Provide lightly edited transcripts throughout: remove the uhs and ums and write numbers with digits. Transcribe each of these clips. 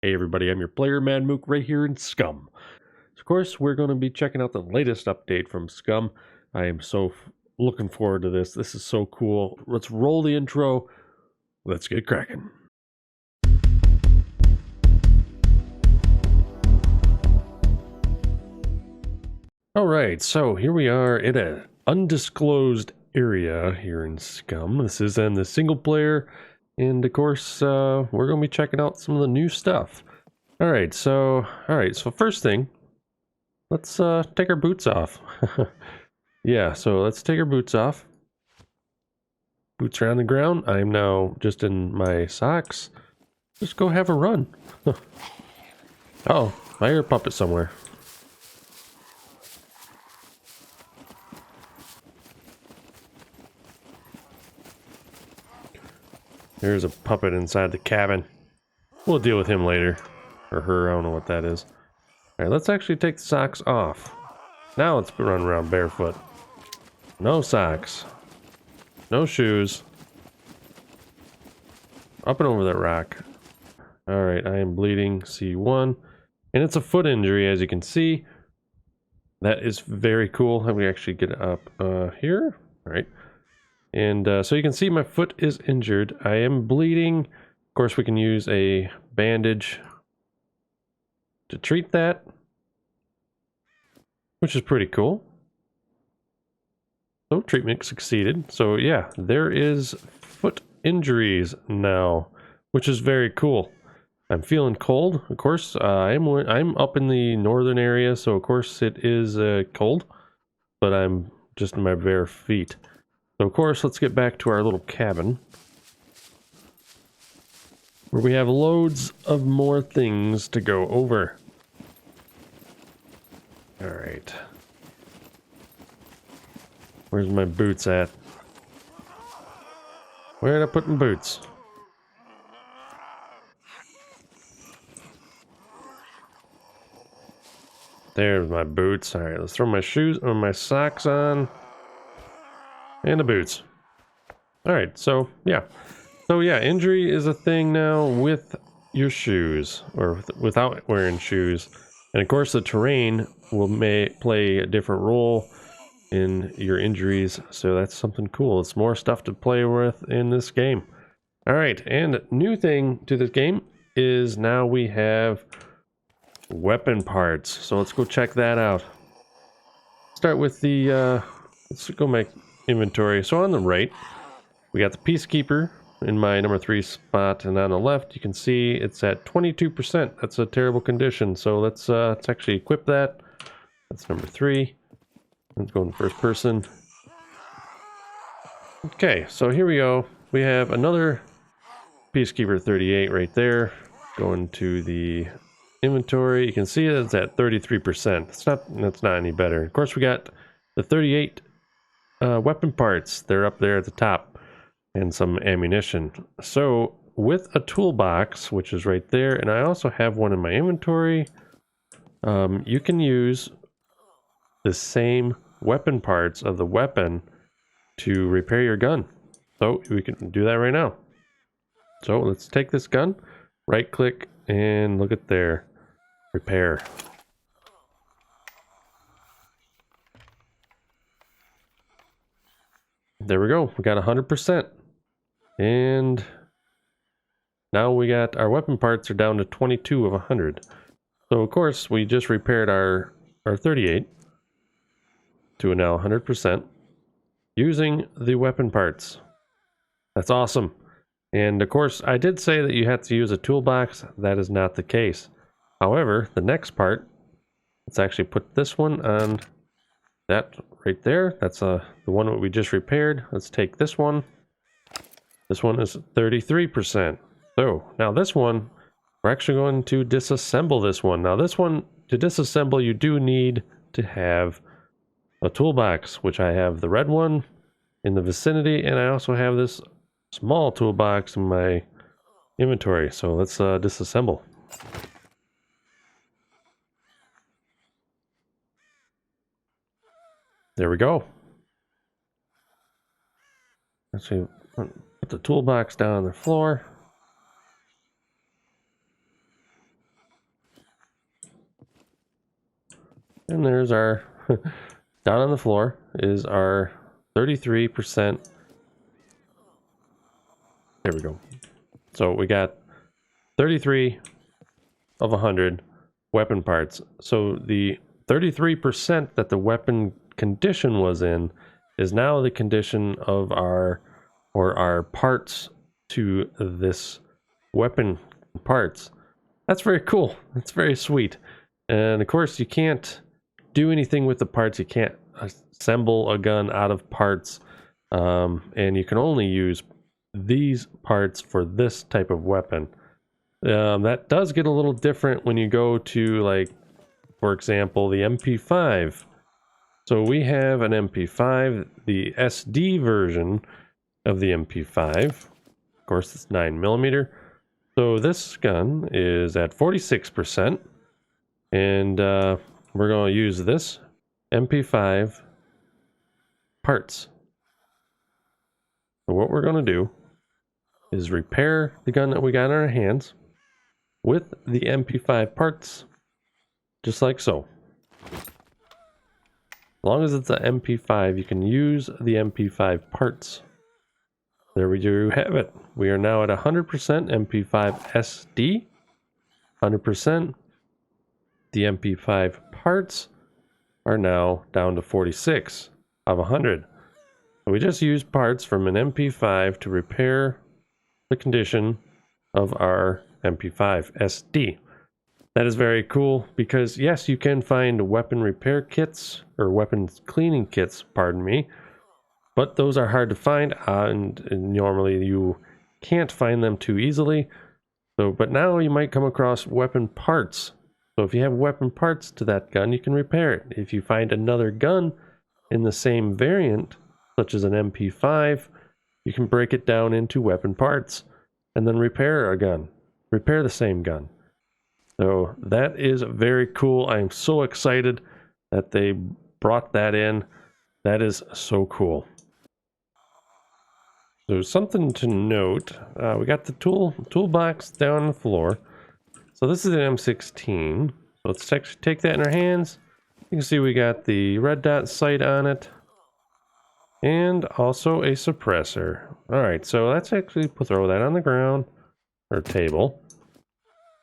Hey everybody, I'm your player Man Mook right here in SCUM. Of course, we're going to be checking out the latest update from SCUM. I am so looking forward to this. This is so cool. Let's roll the intro. Let's get cracking. Alright, so here we are in an undisclosed area here in SCUM. This is in the single player, and of course, we're going to be checking out some of the new stuff. Alright, so first thing, let's take our boots off. Yeah, so let's take our boots off. Boots are on the ground. I'm now just in my socks. Just go have a run. Oh, I hear a puppet somewhere. There's a puppet inside the cabin. We'll deal with him later. Or her, I don't know what that is. Alright, let's actually take the socks off. Now let's run around barefoot. No socks. No shoes. Up and over that rock. Alright, I am bleeding C1. And it's a foot injury, as you can see. That is very cool. Let me actually get up here. Alright. And so you can see my foot is injured. I am bleeding. Of course, we can use a bandage to treat that, which is pretty cool. So treatment succeeded. So yeah, there is foot injuries now, which is very cool. I'm feeling cold. Of course, I'm up in the northern area, so of course it is cold, but I'm just in my bare feet. So of course, let's get back to our little cabin, where we have loads of more things to go over. Alright. Where's my boots at? Where did I put my boots? There's my boots. Alright, let's throw my shoes or my socks on. And the boots. Alright, so yeah. So yeah, injury is a thing now with your shoes, or without wearing shoes. And of course the terrain will play a different role in your injuries, so that's something cool. It's more stuff to play with in this game. Alright, and new thing to this game is now we have weapon parts. So let's go check that out. Start with the, let's go make inventory. So on the right, we got the Peacekeeper in my number 3 spot, and on the left you can see it's at 22%. That's a terrible condition, so let's actually equip that. That's number 3. Let's go in first person. Okay, so here we go. We have another Peacekeeper 38 right there. Going to the inventory, you can see it's at 33%. That's not any better. Of course, we got the 38 weapon parts. They're up there at the top, and some ammunition. So with a toolbox, which is right there, and I also have one in my inventory, you can use the same weapon parts of the weapon to repair your gun. So we can do that right now. So let's take this gun, right click, and look at there. Repair. There we go. We got 100%. And now we got our weapon parts are down to 22 of 100. So of course we just repaired our 38 to a now 100% using the weapon parts. That's awesome. And of course I did say that you have to use a toolbox. That is not the case. However, the next part, let's actually put this one on that right there. That's the one that we just repaired. Let's take this one. This one is 33%. So now this one, we're actually going to disassemble this one. Now this one, to disassemble, you do need to have a toolbox, which I have the red one in the vicinity, and I also have this small toolbox in my inventory. So let's disassemble. There we go. Actually, put the toolbox down on the floor. And there's our, down on the floor is our 33%. There we go. So we got 33 of 100 weapon parts. So the 33% that the weapon condition was in is now the condition of our parts to this weapon parts. That's very cool. That's very sweet. And of course you can't do anything with the parts. You can't assemble a gun out of parts, and you can only use these parts for this type of weapon. That does get a little different when you go to, like, for example, the MP5. So we have an MP5, the SD version of the MP5. Of course, it's 9mm. So this gun is at 46%, and we're going to use this MP5 parts. So what we're going to do is repair the gun that we got in our hands with the MP5 parts, just like so. As long as it's an MP5, you can use the MP5 parts. There we do have it. We are now at 100% MP5 SD, 100%. The MP5 parts are now down to 46 of 100. So we just used parts from an MP5 to repair the condition of our MP5 SD. That is very cool because, yes, you can find weapon repair kits or weapons cleaning kits, pardon me, but those are hard to find, and normally you can't find them too easily. So, but now you might come across weapon parts. So if you have weapon parts to that gun, you can repair it. If you find another gun in the same variant, such as an MP5, you can break it down into weapon parts and then repair a gun, repair the same gun. So that is very cool. I'm so excited that they brought that in. That is so cool. So something to note, we got the toolbox down on the floor. So this is an M16. So let's take that in our hands. You can see we got the red dot sight on it, and also a suppressor. All right, so let's actually throw that on the ground or table.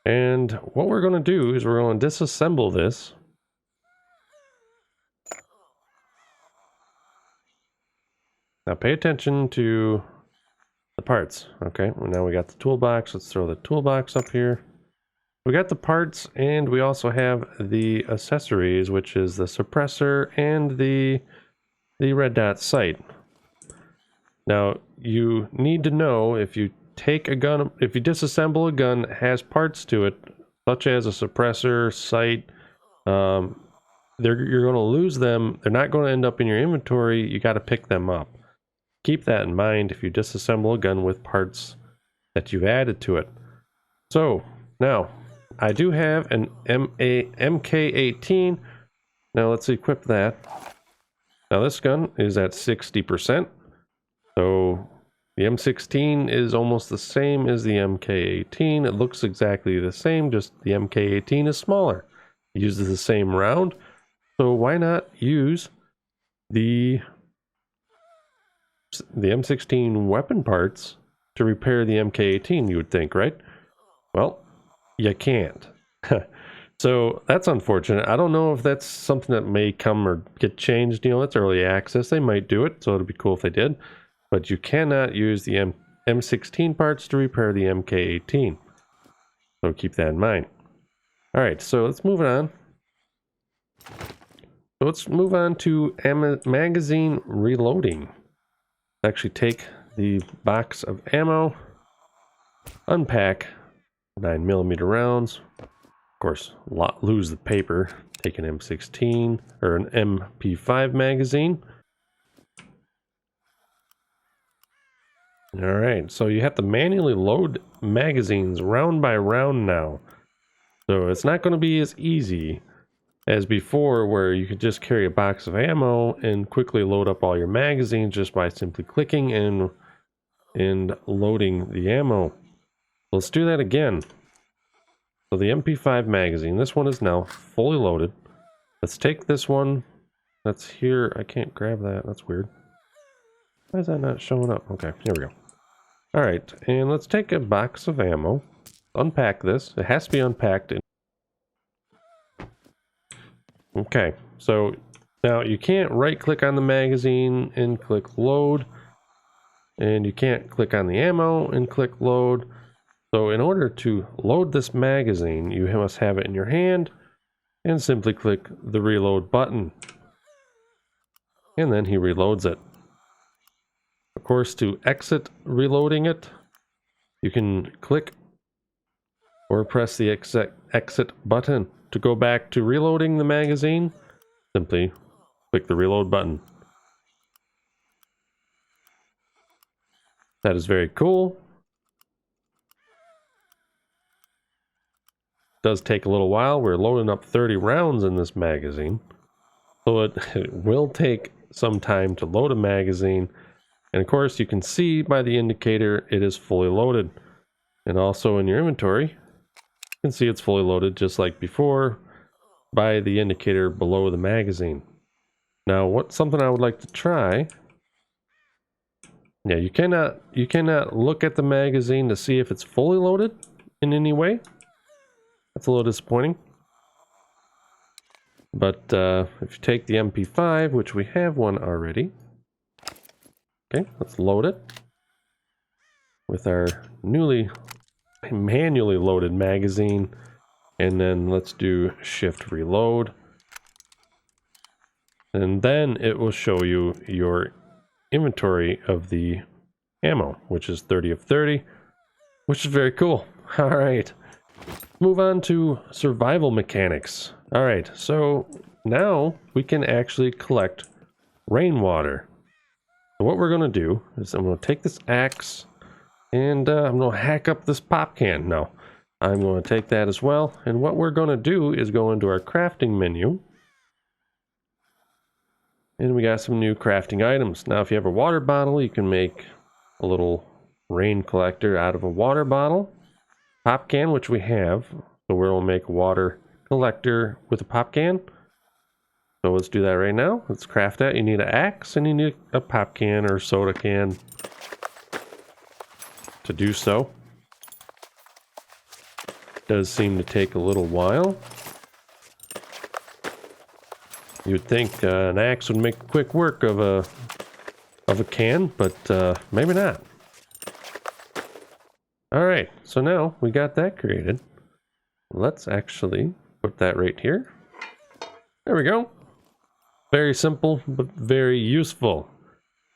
And what we're going to do is we're going to disassemble this. Now pay attention to the parts. Okay, well, now we got the toolbox. Let's throw the toolbox up here. We got the parts, and we also have the accessories, which is the suppressor and the red dot sight. Now you need to know, if you take a gun, if you disassemble a gun that has parts to it, such as a suppressor, sight, you're going to lose them. They're not going to end up in your inventory. You got to pick them up. Keep that in mind if you disassemble a gun with parts that you've added to it. So now I do have an MK18. Now let's equip that. Now this gun is at 60%. So the M16 is almost the same as the MK18. It looks exactly the same, just the MK18 is smaller. It uses the same round. So why not use the M16 weapon parts to repair the MK18, you would think, right? Well, you can't. So that's unfortunate. I don't know if that's something that may come or get changed. You know, it's early access. They might do it, so it'd be cool if they did. But you cannot use the M16 parts to repair the MK18. So keep that in mind. All right, so let's move on. So let's move on to magazine reloading. Actually take the box of ammo, unpack 9mm rounds. Of course, lose the paper. Take an M16 or an MP5 magazine. All right, so you have to manually load magazines round by round now. So it's not going to be as easy as before, where you could just carry a box of ammo and quickly load up all your magazines just by simply clicking and loading the ammo. Let's do that again. So the MP5 magazine, this one is now fully loaded. Let's take this one. That's here. I can't grab that. That's weird. Why is that not showing up? Okay, here we go. All right, and let's take a box of ammo. Unpack this. It has to be unpacked. Okay, so now you can't right click on the magazine and click load, and you can't click on the ammo and click load. So in order to load this magazine, you must have it in your hand and simply click the reload button, and then he reloads it. Of course, to exit reloading it, you can click or press the exit button. To go back to reloading the magazine, simply click the reload button. That is very cool. Does take a little while. We're loading up 30 rounds in this magazine, so it will take some time to load a magazine. And of course, you can see by the indicator it is fully loaded, and also in your inventory you can see it's fully loaded just like before by the indicator below the magazine. Now, something I would like to try. Yeah, you cannot look at the magazine to see if it's fully loaded in any way. That's a little disappointing. But if you take the MP5, which we have one already. Okay, let's load it with our manually loaded magazine, and then let's do shift reload, and then it will show you your inventory of the ammo, which is 30 of 30, which is very cool. All right, move on to survival mechanics. All right, so now we can actually collect rainwater. So what we're going to do is I'm going to take this axe and I'm going to hack up this pop can. No, I'm going to take that as well. And what we're going to do is go into our crafting menu. And we got some new crafting items. Now, if you have a water bottle, you can make a little rain collector out of a water bottle. Pop can, which we have. So we'll make a water collector with a pop can. So let's do that right now. Let's craft that. You need an axe and you need a pop can or soda can to do so. Does seem to take a little while. You'd think an axe would make quick work of a can, but maybe not. All right, so now we got that created. Let's actually put that right here. There we go. Very simple, but very useful.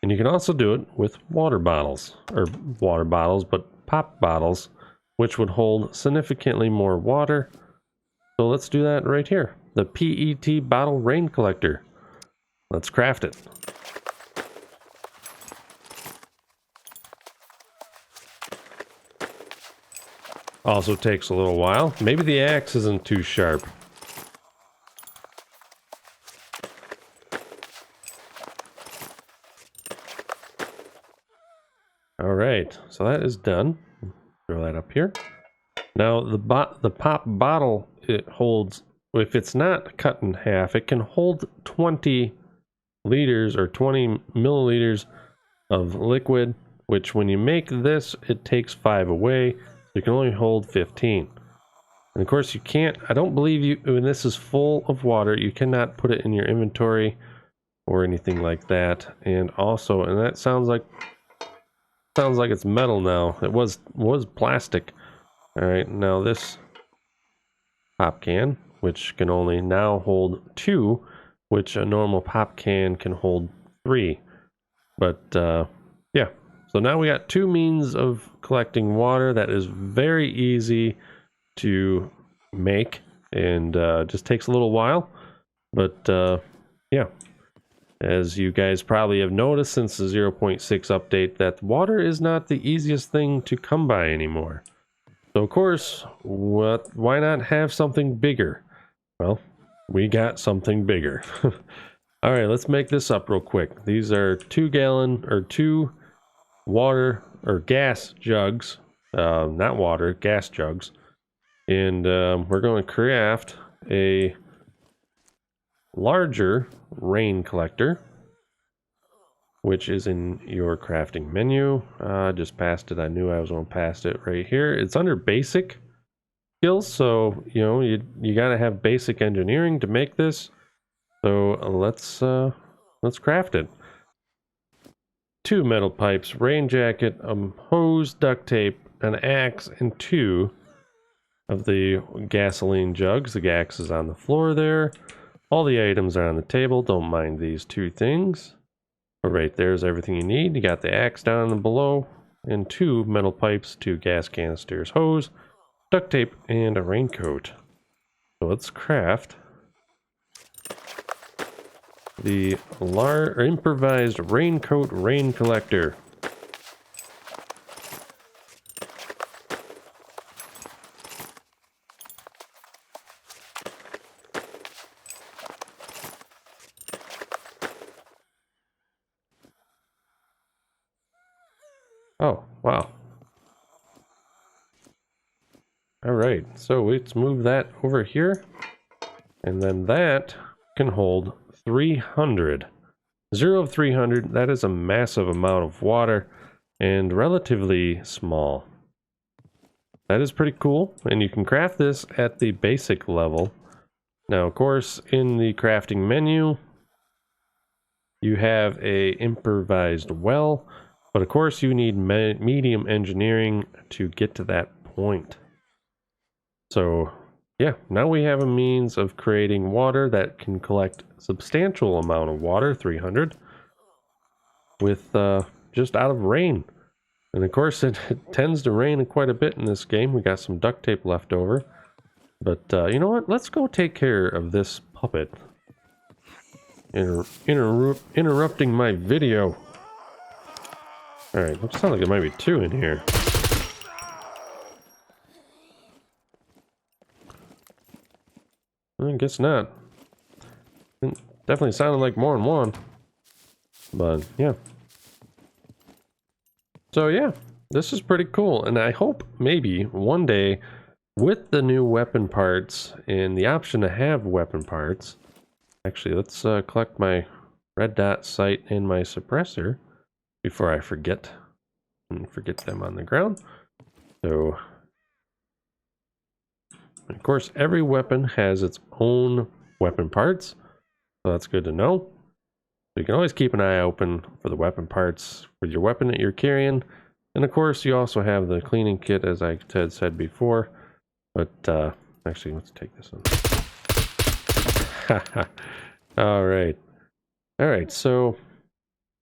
And you can also do it with water bottles, or water bottles, but pop bottles, which would hold significantly more water. So let's do that right here. The PET bottle rain collector. Let's craft it. Also takes a little while. Maybe the axe isn't too sharp. All right, so that is done. Throw that up here. Now the pop bottle, it holds, if it's not cut in half, it can hold 20 liters or 20 milliliters of liquid, which when you make this, it takes 5 away. So you can only hold 15. And of course you can't, I don't believe you, when this is full of water, you cannot put it in your inventory or anything like that. And also, and that sounds like it's metal now. It was plastic. All right, now this pop can, which can only now hold 2, which a normal pop can can hold 3. But yeah, so now we got 2 means of collecting water that is very easy to make, and just takes a little while. But yeah, as you guys probably have noticed since the 0.6 update, that water is not the easiest thing to come by anymore. So of course, why not have something bigger? Well, we got something bigger. All right, let's make this up real quick. These are 2-gallon or 2 water or gas jugs, not water, gas jugs. And we're going to craft a larger rain collector, which is in your crafting menu. Just passed it. I knew I was going to pass it right here. It's under basic skills, so you know you got to have basic engineering to make this. So let's craft it. 2 metal pipes, rain jacket, hose, duct tape, an axe, and 2 of the gasoline jugs. The axe is on the floor there. All the items are on the table. Don't mind these 2 things. But right there's everything you need. You got the axe down below, and 2 metal pipes, 2 gas canisters, hose, duct tape, and a raincoat. So let's craft the improvised raincoat rain collector. Oh, wow. All right, so let's move that over here. And then that can hold 300. 0 of 300, that is a massive amount of water and relatively small. That is pretty cool, and you can craft this at the basic level. Now, of course, in the crafting menu, you have a improvised well, but of course you need medium engineering to get to that point. So yeah, now we have a means of creating water that can collect substantial amount of water, 300, with just out of rain. And of course it tends to rain quite a bit in this game. We got some duct tape left over. But you know what? Let's go take care of this puppet. Interrupting my video. Alright, looks like there might be 2 in here. I guess not. Definitely sounded like more than 1. But yeah. So yeah, this is pretty cool. And I hope maybe one day with the new weapon parts and the option to have weapon parts. Actually, let's collect my red dot sight and my suppressor before I forget. And forget them on the ground. So of course, every weapon has its own weapon parts, so that's good to know. So you can always keep an eye open for the weapon parts for your weapon that you're carrying. And of course, you also have the cleaning kit, as I said before. But actually, let's take this one. All right. So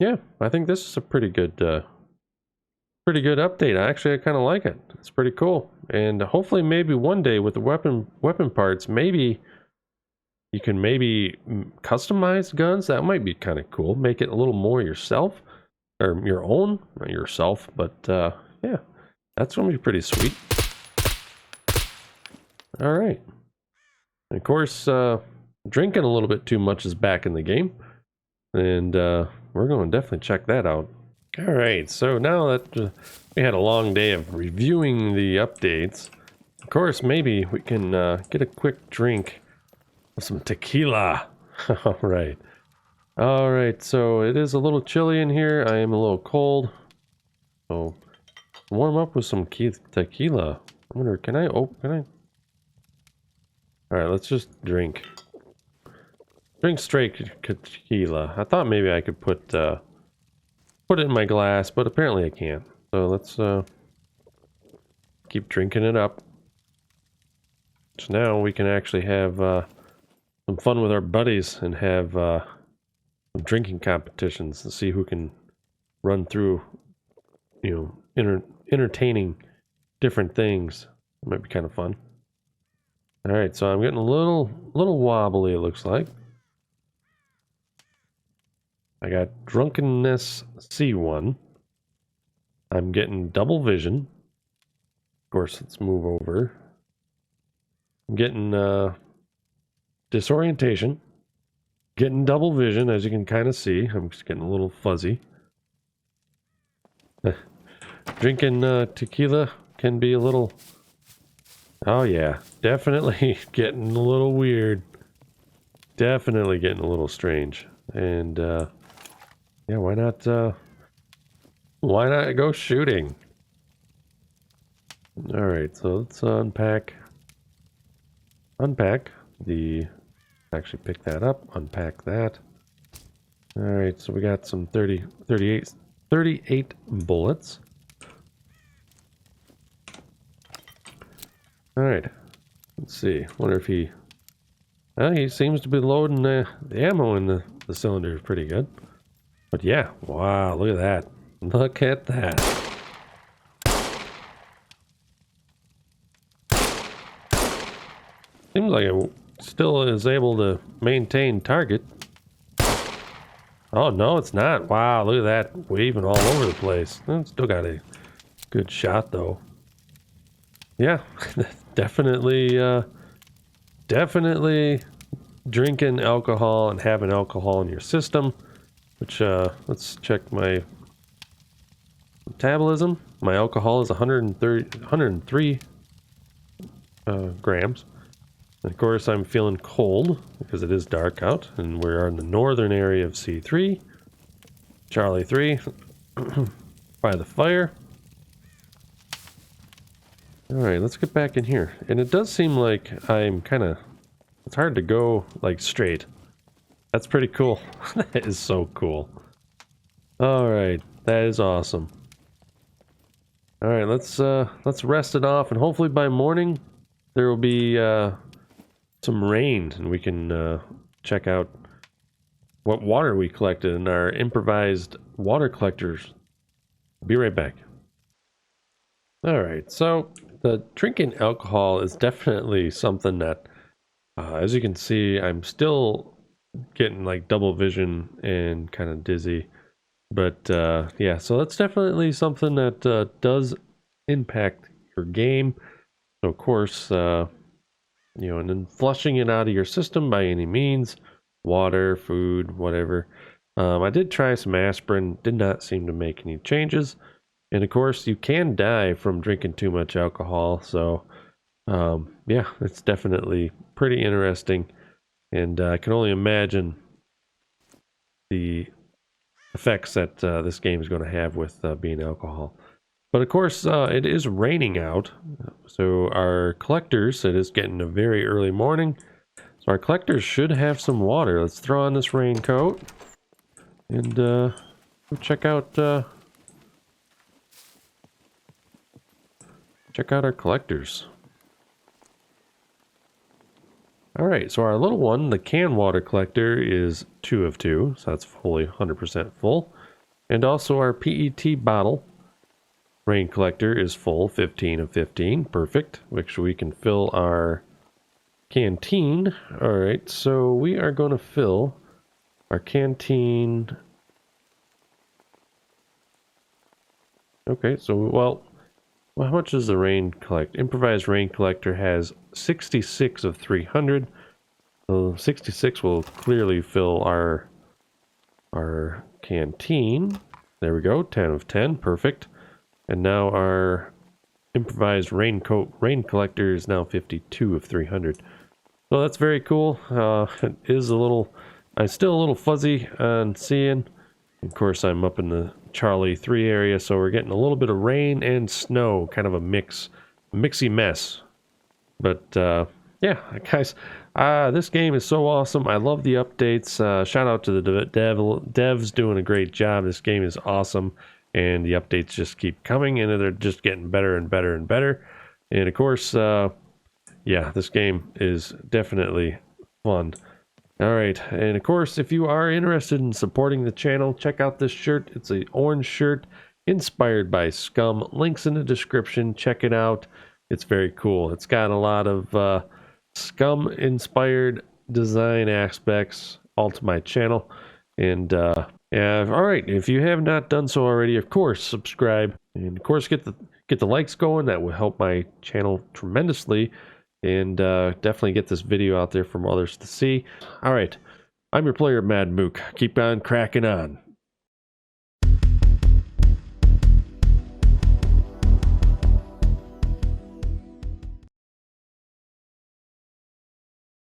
yeah, I think this is a pretty good update. I kind of like it. It's pretty cool. And hopefully maybe one day with the weapon parts, maybe you can customize guns. That might be kind of cool. Make it a little more yourself, or your own, not yourself, but yeah, that's going to be pretty sweet. All right. And of course, drinking a little bit too much is back in the game. And we're going to definitely check that out. All right, so now that we had a long day of reviewing the updates, of course, maybe we can get a quick drink of some tequila. All right, so it is a little chilly in here. I am a little cold. So warm up with some tequila. I wonder, can I? All right, let's just drink. Drink straight tequila. I thought maybe I could put it in my glass, but apparently I can't. So let's keep drinking it up. So now we can actually have some fun with our buddies and have some drinking competitions to see who can run through, entertaining different things. It might be kind of fun. All right, so I'm getting a little wobbly, it looks like. I got Drunkenness C1. I'm getting double vision. Of course, let's move over. I'm getting disorientation. Getting double vision, as you can kind of see. I'm just getting a little fuzzy. Drinking tequila can be a little... Oh yeah, definitely getting a little weird. definitely getting a little strange. And yeah, why not go shooting? All right, so let's unpack the, actually pick that up, unpack that. All right, so we got some 38 bullets. All right, let's see. Wonder if he seems to be loading the ammo in the cylinder pretty good. But yeah, wow, look at that. Look at that. Seems like it still is able to maintain target. Oh, no, it's not. Wow, look at that. Waving all over the place. Still got a good shot, though. Yeah, definitely drinking alcohol and having alcohol in your system. Which, let's check my metabolism. My alcohol is 103 grams. And of course, I'm feeling cold because it is dark out, and we are in the northern area of C3, Charlie 3, by the fire. All right, let's get back in here. And it does seem like I'm it's hard to go like straight. That's pretty cool. That is so cool. All right, that is awesome. All right, let's rest it off, and hopefully by morning there will be some rain, and we can check out what water we collected in our improvised water collectors. Be right back. All right, so the drinking alcohol is definitely something that, as you can see, I'm still getting like double vision and kind of dizzy. But yeah, so that's definitely something that does impact your game. So of course, you know, and then flushing it out of your system by any means, water, food, whatever. I did try some aspirin, did not seem to make any changes. And of course, you can die from drinking too much alcohol. So yeah, it's definitely pretty interesting. And I can only imagine the effects that this game is going to have with being alcohol. But of course, it is raining out, so our collectors, it is getting a very early morning, so our collectors should have some water. Let's throw on this raincoat and check out our collectors. All right, so our little one, the can water collector, is 2 of 2, so that's fully 100% full. And also our PET bottle rain collector is full, 15 of 15, perfect, which we can fill our canteen. All right, so we are going to fill our canteen. Okay, so, well, how much does the rain collect? Improvised rain collector has 66 of 300. So 66 will clearly fill our canteen. There we go, 10 of 10, perfect. And now our improvised rain collector is now 52 of 300. So that's very cool. It is I'm still a little fuzzy on seeing. Of course, I'm up in the Charlie 3 area, so we're getting a little bit of rain and snow, kind of a mixy mess. But yeah, guys, this game is so awesome. I love the updates. Shout out to the devs doing a great job. This game is awesome. And the updates just keep coming, and they're just getting better and better and better. And of course, yeah, this game is definitely fun. All right, and of course, if you are interested in supporting the channel, check out this shirt. It's an orange shirt inspired by SCUM. Links in the description. Check it out. It's very cool. It's got a lot of SCUM-inspired design aspects all to my channel. And yeah, all right, if you have not done so already, of course, subscribe. And of course, get the likes going. That will help my channel tremendously. And definitely get this video out there for others to see. All right, I'm your player, Mad Mook. Keep on cracking on.